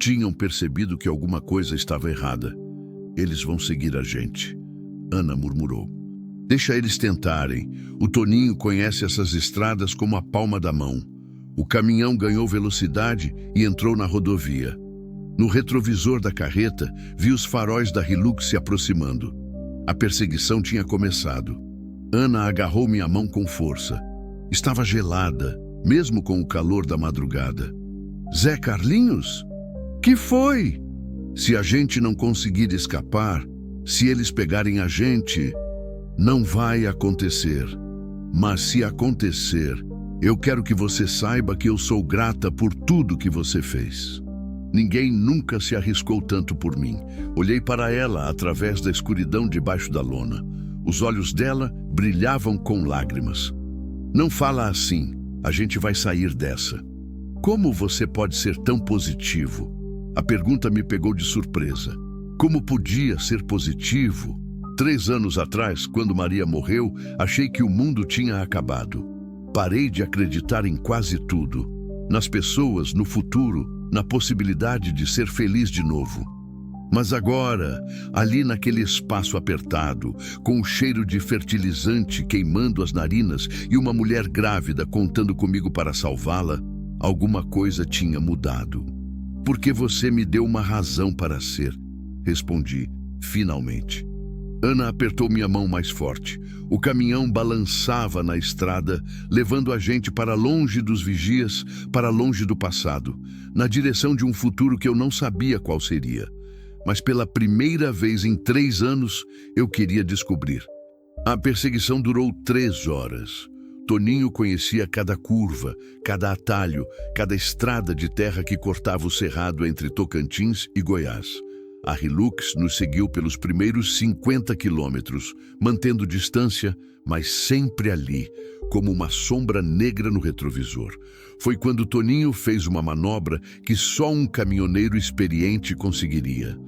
Tinham percebido que alguma coisa estava errada. Eles vão seguir a gente. Ana murmurou. Deixa eles tentarem. O Toninho conhece essas estradas como a palma da mão. O caminhão ganhou velocidade e entrou na rodovia. No retrovisor da carreta, vi os faróis da Hilux se aproximando. A perseguição tinha começado. Ana agarrou minha mão com força. Estava gelada, mesmo com o calor da madrugada. Zé Carlinhos? Que foi? Se a gente não conseguir escapar, se eles pegarem a gente, não vai acontecer. Mas se acontecer, eu quero que você saiba que eu sou grata por tudo que você fez. Ninguém nunca se arriscou tanto por mim. Olhei para ela através da escuridão debaixo da lona. Os olhos dela brilhavam com lágrimas. Não fala assim, a gente vai sair dessa. Como você pode ser tão positivo? A pergunta me pegou de surpresa. Como podia ser positivo? 3 anos atrás, quando Maria morreu, achei que o mundo tinha acabado. Parei de acreditar em quase tudo. Nas pessoas, no futuro, na possibilidade de ser feliz de novo. Mas agora, ali naquele espaço apertado, com o cheiro de fertilizante queimando as narinas e uma mulher grávida contando comigo para salvá-la, alguma coisa tinha mudado. Porque você me deu uma razão para ser, respondi, finalmente. Ana apertou minha mão mais forte. O caminhão balançava na estrada, levando a gente para longe dos vigias, para longe do passado, na direção de um futuro que eu não sabia qual seria. Mas pela primeira vez em 3 anos, eu queria descobrir. A perseguição durou 3 horas. Toninho conhecia cada curva, cada atalho, cada estrada de terra que cortava o cerrado entre Tocantins e Goiás. A Hilux nos seguiu pelos primeiros 50 quilômetros, mantendo distância, mas sempre ali, como uma sombra negra no retrovisor. Foi quando Toninho fez uma manobra que só um caminhoneiro experiente conseguiria.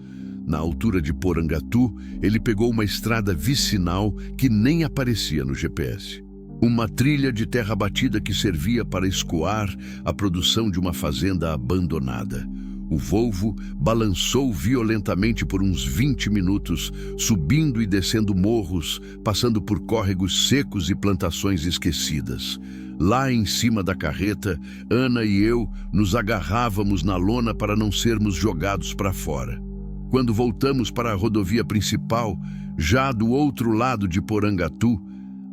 Na altura de Porangatu, ele pegou uma estrada vicinal que nem aparecia no GPS. Uma trilha de terra batida que servia para escoar a produção de uma fazenda abandonada. O Volvo balançou violentamente por uns 20 minutos, subindo e descendo morros, passando por córregos secos e plantações esquecidas. Lá em cima da carreta, Ana e eu nos agarrávamos na lona para não sermos jogados para fora. Quando voltamos para a rodovia principal, já do outro lado de Porangatu,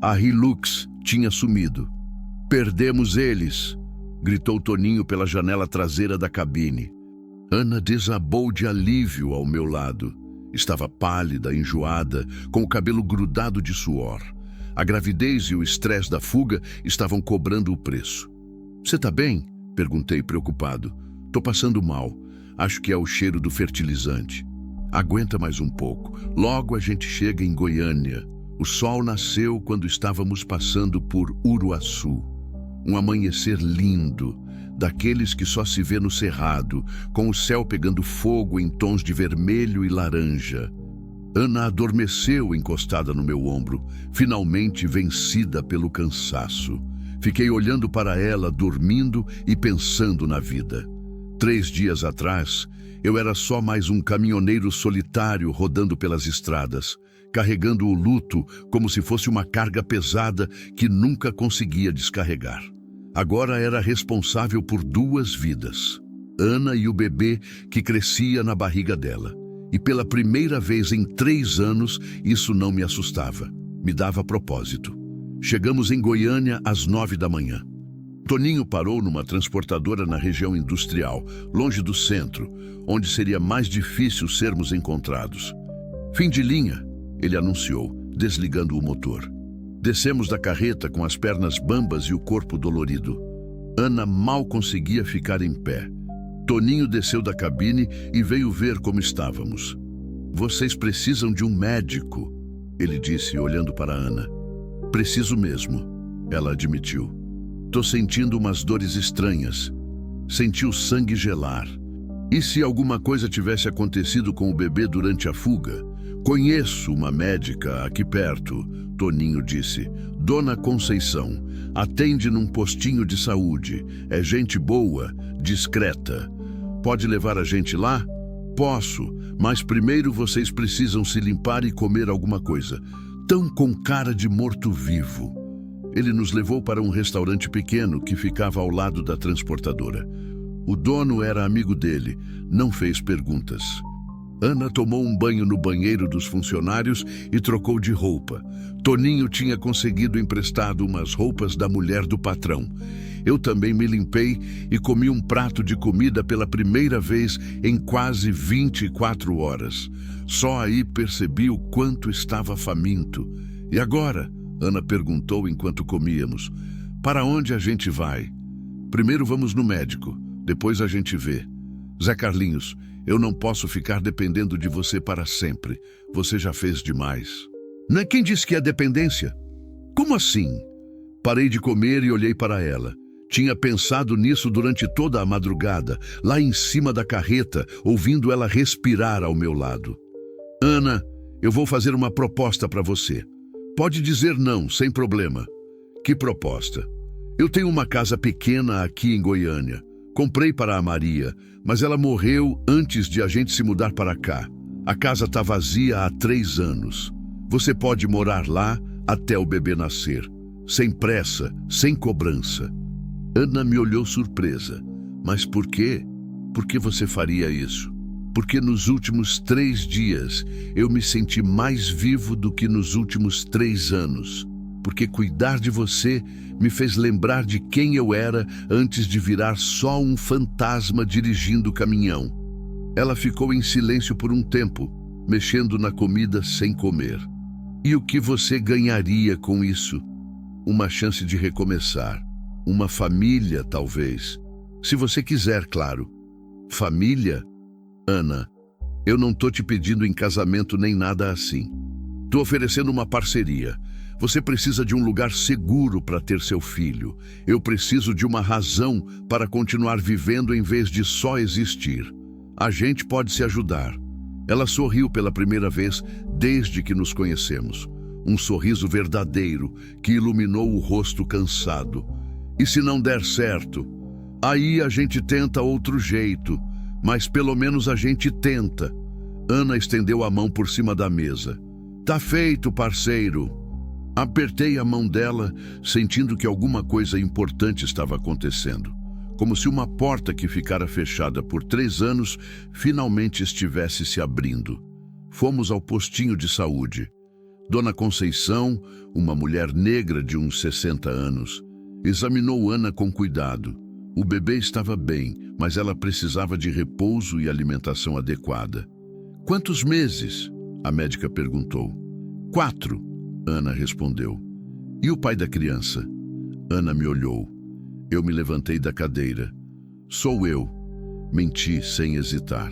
a Hilux tinha sumido. Perdemos eles, gritou Toninho pela janela traseira da cabine. Ana desabou de alívio ao meu lado. Estava pálida, enjoada, com o cabelo grudado de suor. A gravidez e o estresse da fuga estavam cobrando o preço. Você tá bem? Perguntei preocupado. Tô passando mal. Acho que é o cheiro do fertilizante. Aguenta mais um pouco. Logo a gente chega em Goiânia. O sol nasceu quando estávamos passando por Uruaçu. Um amanhecer lindo, daqueles que só se vê no cerrado, com o céu pegando fogo em tons de vermelho e laranja. Ana adormeceu encostada no meu ombro, finalmente vencida pelo cansaço. Fiquei olhando para ela, dormindo e pensando na vida. 3 dias atrás, eu era só mais um caminhoneiro solitário rodando pelas estradas, carregando o luto como se fosse uma carga pesada que nunca conseguia descarregar. Agora era responsável por 2 vidas, Ana e o bebê que crescia na barriga dela. E pela primeira vez em 3 anos, isso não me assustava, me dava propósito. Chegamos em Goiânia às 9 da manhã. Toninho parou numa transportadora na região industrial, longe do centro, onde seria mais difícil sermos encontrados. Fim de linha, ele anunciou, desligando o motor. Descemos da carreta com as pernas bambas e o corpo dolorido. Ana mal conseguia ficar em pé. Toninho desceu da cabine e veio ver como estávamos. Vocês precisam de um médico, ele disse, olhando para Ana. Preciso mesmo, ela admitiu. Tô sentindo umas dores estranhas. Senti o sangue gelar. E se alguma coisa tivesse acontecido com o bebê durante a fuga? Conheço uma médica aqui perto, Toninho disse. Dona Conceição. Atende num postinho de saúde. É gente boa, discreta. Pode levar a gente lá? Posso, mas primeiro vocês precisam se limpar e comer alguma coisa. Tão com cara de morto-vivo. Ele nos levou para um restaurante pequeno que ficava ao lado da transportadora. O dono era amigo dele, não fez perguntas. Ana tomou um banho no banheiro dos funcionários e trocou de roupa. Toninho tinha conseguido emprestado umas roupas da mulher do patrão. Eu também me limpei e comi um prato de comida pela primeira vez em quase 24 horas. Só aí percebi o quanto estava faminto. E agora? Ana perguntou enquanto comíamos. Para onde a gente vai? Primeiro vamos no médico, depois a gente vê. Zé Carlinhos, eu não posso ficar dependendo de você para sempre. Você já fez demais. Não é quem disse que é dependência? Como assim? Parei de comer e olhei para ela. Tinha pensado nisso durante toda a madrugada, lá em cima da carreta, ouvindo ela respirar ao meu lado. Ana, eu vou fazer uma proposta para você. Pode dizer não, sem problema. Que proposta? Eu tenho uma casa pequena aqui em Goiânia. Comprei para a Maria, mas ela morreu antes de a gente se mudar para cá. A casa está vazia há 3 anos. Você pode morar lá até o bebê nascer. Sem pressa, sem cobrança. Ana me olhou surpresa. Mas por quê? Por que você faria isso? Porque nos últimos 3 dias eu me senti mais vivo do que nos últimos 3 anos. Porque cuidar de você me fez lembrar de quem eu era antes de virar só um fantasma dirigindo o caminhão. Ela ficou em silêncio por um tempo, mexendo na comida sem comer. E o que você ganharia com isso? Uma chance de recomeçar. Uma família, talvez. Se você quiser, claro. Família? Ana, eu não tô te pedindo em casamento nem nada assim. Tô oferecendo uma parceria. Você precisa de um lugar seguro para ter seu filho. Eu preciso de uma razão para continuar vivendo em vez de só existir. A gente pode se ajudar. Ela sorriu pela primeira vez desde que nos conhecemos. Um sorriso verdadeiro que iluminou o rosto cansado. E se não der certo, aí a gente tenta outro jeito, mas pelo menos a gente tenta. Ana estendeu a mão por cima da mesa. Tá feito, parceiro. Apertei a mão dela, sentindo que alguma coisa importante estava acontecendo. Como se uma porta que ficara fechada por 3 anos finalmente estivesse se abrindo. Fomos ao postinho de saúde. Dona Conceição, uma mulher negra de uns 60 anos, examinou Ana com cuidado. O bebê estava bem, mas ela precisava de repouso e alimentação adequada. Quantos meses? A médica perguntou. 4. Ana respondeu. E o pai da criança? Ana me olhou. Eu me levantei da cadeira. Sou eu. Menti sem hesitar.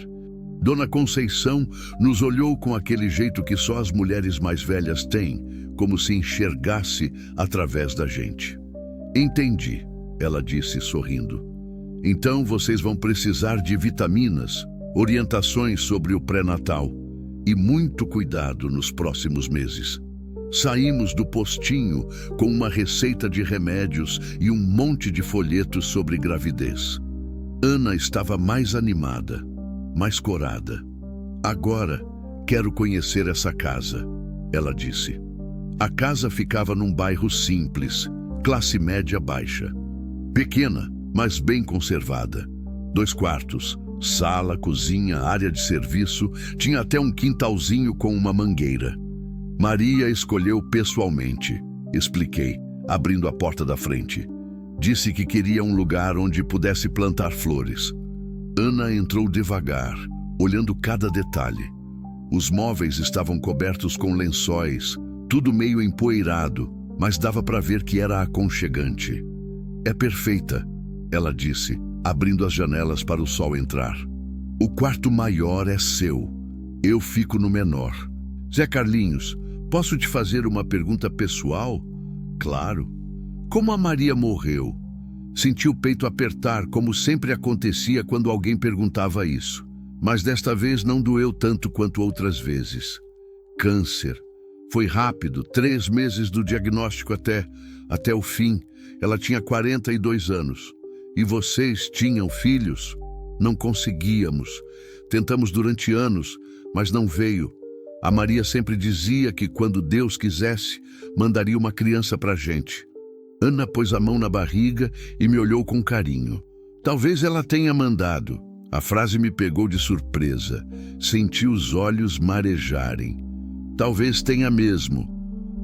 Dona Conceição nos olhou com aquele jeito que só as mulheres mais velhas têm, como se enxergasse através da gente. Entendi, ela disse sorrindo. Então vocês vão precisar de vitaminas, orientações sobre o pré-natal e muito cuidado nos próximos meses. Saímos do postinho com uma receita de remédios e um monte de folhetos sobre gravidez. Ana estava mais animada, mais corada. Agora quero conhecer essa casa, ela disse. A casa ficava num bairro simples, classe média baixa. Pequena, mas bem conservada. 2 quartos, sala, cozinha, área de serviço, tinha até um quintalzinho com uma mangueira. Maria escolheu pessoalmente, expliquei, abrindo a porta da frente. Disse que queria um lugar onde pudesse plantar flores. Ana entrou devagar, olhando cada detalhe. Os móveis estavam cobertos com lençóis, tudo meio empoeirado, mas dava para ver que era aconchegante. É perfeita, ela disse, abrindo as janelas para o sol entrar. O quarto maior é seu. Eu fico no menor. Zé Carlinhos, posso te fazer uma pergunta pessoal? Claro. Como a Maria morreu? Senti o peito apertar, como sempre acontecia quando alguém perguntava isso. Mas desta vez não doeu tanto quanto outras vezes. Câncer. Foi rápido, 3 meses do diagnóstico até o fim. Ela tinha 42 anos. E vocês tinham filhos? Não conseguíamos. Tentamos durante anos, mas não veio. A Maria sempre dizia que quando Deus quisesse, mandaria uma criança pra gente. Ana pôs a mão na barriga e me olhou com carinho. Talvez ela tenha mandado. A frase me pegou de surpresa. Senti os olhos marejarem. Talvez tenha mesmo.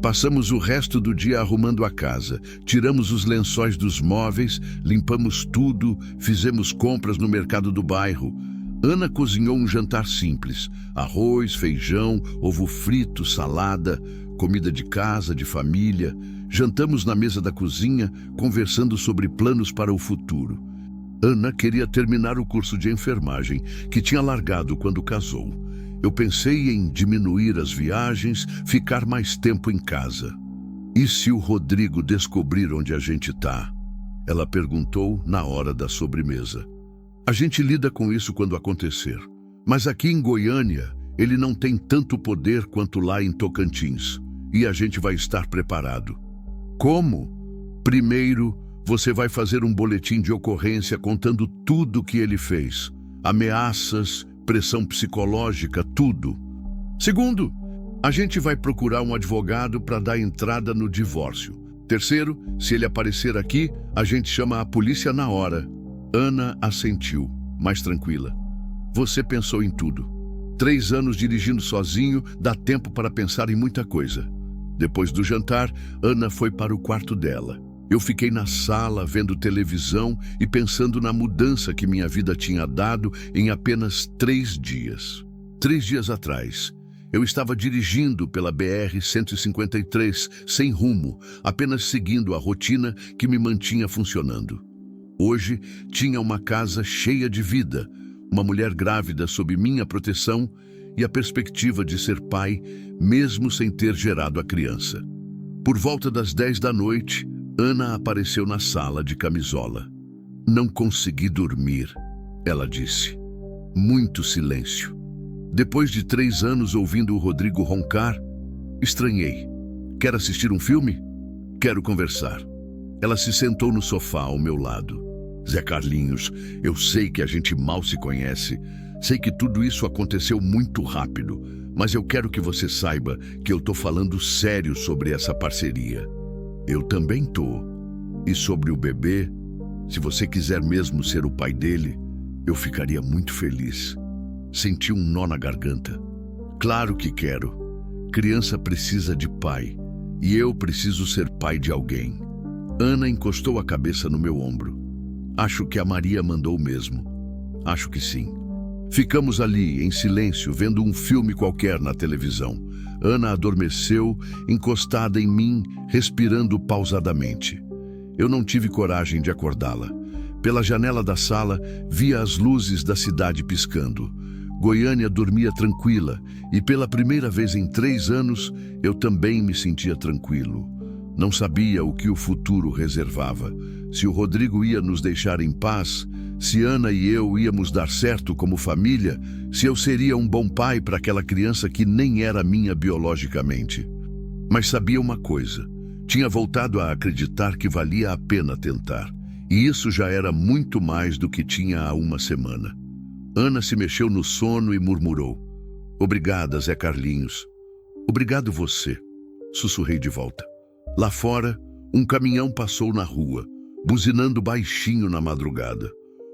Passamos o resto do dia arrumando a casa. Tiramos os lençóis dos móveis, limpamos tudo, fizemos compras no mercado do bairro. Ana cozinhou um jantar simples. Arroz, feijão, ovo frito, salada, comida de casa, de família. Jantamos na mesa da cozinha, conversando sobre planos para o futuro. Ana queria terminar o curso de enfermagem, que tinha largado quando casou. Eu pensei em diminuir as viagens, ficar mais tempo em casa. E se o Rodrigo descobrir onde a gente tá? Ela perguntou na hora da sobremesa. A gente lida com isso quando acontecer. Mas aqui em Goiânia, ele não tem tanto poder quanto lá em Tocantins. E a gente vai estar preparado. Como? Primeiro, você vai fazer um boletim de ocorrência contando tudo o que ele fez. Ameaças, pressão psicológica, tudo. Segundo, a gente vai procurar um advogado para dar entrada no divórcio. Terceiro, se ele aparecer aqui, a gente chama a polícia na hora. Ana assentiu, mais tranquila. Você pensou em tudo. 3 anos dirigindo sozinho, dá tempo para pensar em muita coisa. Depois do jantar, Ana foi para o quarto dela. Eu fiquei na sala, vendo televisão e pensando na mudança que minha vida tinha dado em apenas 3 dias. 3 dias atrás, eu estava dirigindo pela BR-153, sem rumo, apenas seguindo a rotina que me mantinha funcionando. Hoje, tinha uma casa cheia de vida, uma mulher grávida sob minha proteção e a perspectiva de ser pai, mesmo sem ter gerado a criança. Por volta das 10 da noite, Ana apareceu na sala de camisola. Não consegui dormir, ela disse. Muito silêncio. Depois de 3 anos ouvindo o Rodrigo roncar, estranhei. Quer assistir um filme? Quero conversar. Ela se sentou no sofá ao meu lado. Zé Carlinhos, eu sei que a gente mal se conhece. Sei que tudo isso aconteceu muito rápido, mas eu quero que você saiba que eu tô falando sério sobre essa parceria. Eu também tô. E sobre o bebê, se você quiser mesmo ser o pai dele, eu ficaria muito feliz. Senti um nó na garganta. Claro que quero. Criança precisa de pai, e eu preciso ser pai de alguém. Ana encostou a cabeça no meu ombro. Acho que a Maria mandou mesmo. Acho que sim. Ficamos ali, em silêncio, vendo um filme qualquer na televisão. Ana adormeceu, encostada em mim, respirando pausadamente. Eu não tive coragem de acordá-la. Pela janela da sala, via as luzes da cidade piscando. Goiânia dormia tranquila, e pela primeira vez em 3 anos, eu também me sentia tranquilo. Não sabia o que o futuro reservava. Se o Rodrigo ia nos deixar em paz, se Ana e eu íamos dar certo como família, se eu seria um bom pai para aquela criança que nem era minha biologicamente. Mas sabia uma coisa, tinha voltado a acreditar que valia a pena tentar. E isso já era muito mais do que tinha há 1 semana. Ana se mexeu no sono e murmurou. Obrigada, Zé Carlinhos. Obrigado você, sussurrei de volta. Lá fora, um caminhão passou na rua, buzinando baixinho na madrugada.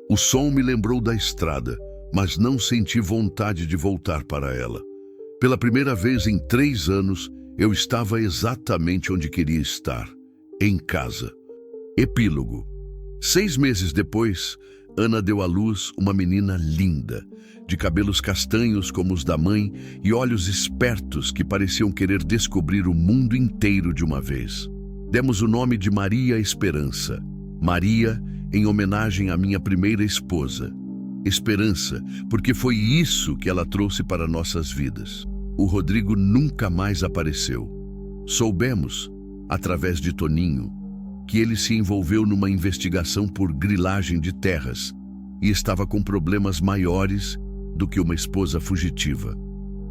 O som me lembrou da estrada, mas não senti vontade de voltar para ela. Pela primeira vez em 3 anos, eu estava exatamente onde queria estar, em casa. Epílogo. 6 meses depois, Ana deu à luz uma menina linda, de cabelos castanhos como os da mãe e olhos espertos que pareciam querer descobrir o mundo inteiro de uma vez. Demos o nome de Maria Esperança. Maria em homenagem à minha primeira esposa. Esperança, porque foi isso que ela trouxe para nossas vidas. O Rodrigo nunca mais apareceu. Soubemos, através de Toninho, que ele se envolveu numa investigação por grilagem de terras e estava com problemas maiores do que uma esposa fugitiva.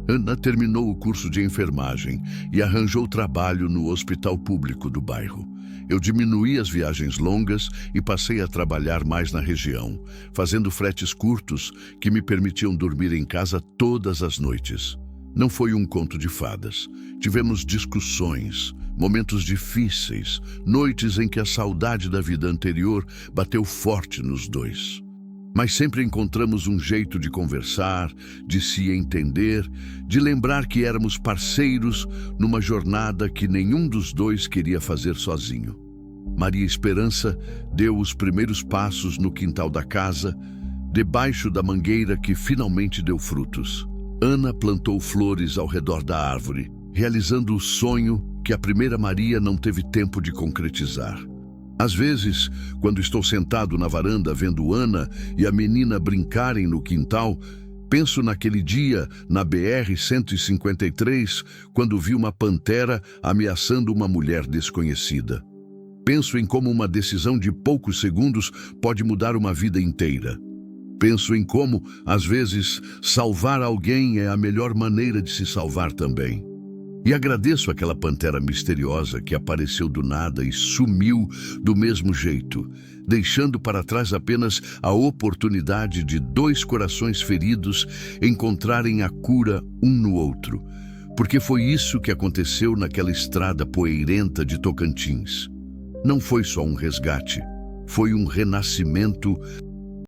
Ana terminou o curso de enfermagem e arranjou trabalho no hospital público do bairro. Eu diminuí as viagens longas e passei a trabalhar mais na região, fazendo fretes curtos que me permitiam dormir em casa todas as noites. Não foi um conto de fadas. Tivemos discussões, momentos difíceis, noites em que a saudade da vida anterior bateu forte nos dois. Mas sempre encontramos um jeito de conversar, de se entender, de lembrar que éramos parceiros numa jornada que nenhum dos dois queria fazer sozinho. Maria Esperança deu os primeiros passos no quintal da casa, debaixo da mangueira que finalmente deu frutos. Ana plantou flores ao redor da árvore, realizando o sonho que a primeira Maria não teve tempo de concretizar. Às vezes, quando estou sentado na varanda vendo Ana e a menina brincarem no quintal, penso naquele dia na BR-153, quando vi uma pantera ameaçando uma mulher desconhecida. Penso em como uma decisão de poucos segundos pode mudar uma vida inteira. Penso em como, às vezes, salvar alguém é a melhor maneira de se salvar também. E agradeço aquela pantera misteriosa que apareceu do nada e sumiu do mesmo jeito, deixando para trás apenas a oportunidade de dois corações feridos encontrarem a cura um no outro. Porque foi isso que aconteceu naquela estrada poeirenta de Tocantins. Não foi só um resgate, foi um renascimento